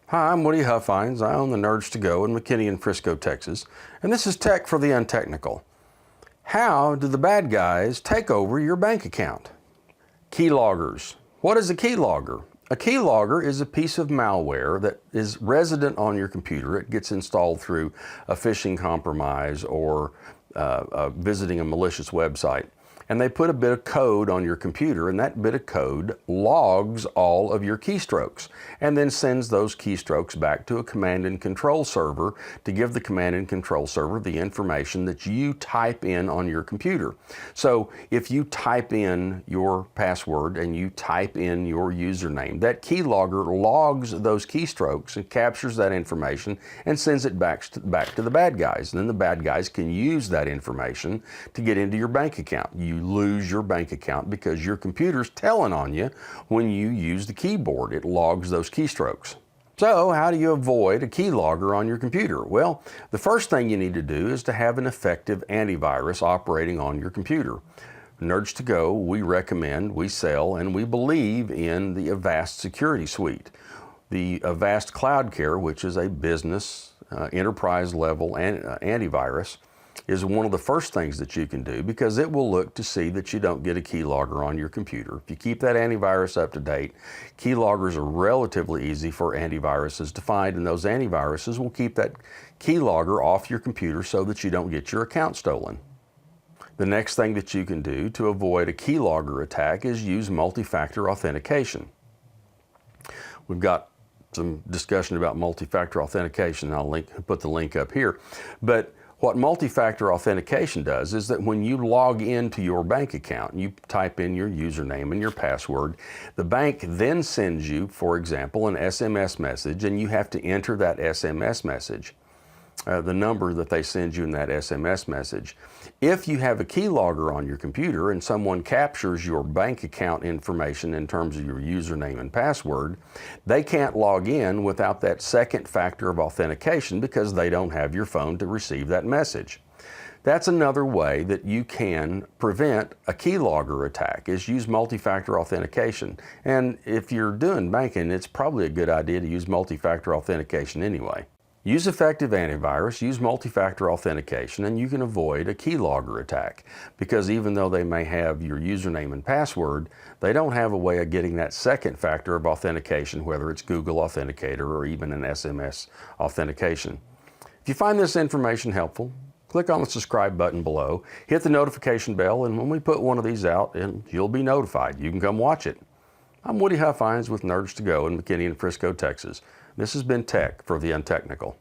Hi, I'm Woody Huffines. I own the Nerds to Go in McKinney and Frisco, Texas, and this is Tech for the Untechnical. How do the bad guys take over your bank account? Keyloggers. What is a keylogger? A keylogger is a piece of malware that is resident on your computer. It gets installed through a phishing compromise or visiting a malicious website. And they put a bit of code on your computer, and that bit of code logs all of your keystrokes and then sends those keystrokes back to a command and control server to give the command and control server the information that you type in on your computer. So if you type in your password and you type in your username, that keylogger logs those keystrokes and captures that information and sends it back to the bad guys. And then the bad guys can use that information to get into your bank account. You lose your bank account because your computer's telling on you when you use the keyboard. It logs those keystrokes. So how do you avoid a keylogger on your computer? Well, the first thing you need to do is to have an effective antivirus operating on your computer. Nerds to Go, we recommend, we sell, and we believe in the Avast security suite. The Avast Cloud Care, which is a business, enterprise level antivirus, is one of the first things that you can do because it will look to see that you don't get a keylogger on your computer. If you keep that antivirus up to date, keyloggers are relatively easy for antiviruses to find, and those antiviruses will keep that keylogger off your computer so that you don't get your account stolen. The next thing that you can do to avoid a keylogger attack is use multi-factor authentication. We've got some discussion about multi-factor authentication. I'll put the link up here. But what multi-factor authentication does is that when you log into your bank account, you type in your username and your password, the bank then sends you, for example, an SMS message, and you have to enter that SMS message, the number that they send you in that SMS message. If you have a keylogger on your computer and someone captures your bank account information in terms of your username and password, they can't log in without that second factor of authentication because they don't have your phone to receive that message. That's another way that you can prevent a keylogger attack, is use multi-factor authentication. And if you're doing banking, it's probably a good idea to use multi-factor authentication anyway. Use effective antivirus, use multi-factor authentication, and you can avoid a keylogger attack because even though they may have your username and password, they don't have a way of getting that second factor of authentication, whether it's Google Authenticator or even an SMS authentication. If you find this information helpful, click on the subscribe button below, hit the notification bell, and when we put one of these out, you'll be notified. You can come watch it. I'm Woody Huffines with Nerds to Go in McKinney and Frisco, Texas. This has been Tech for the Untechnical.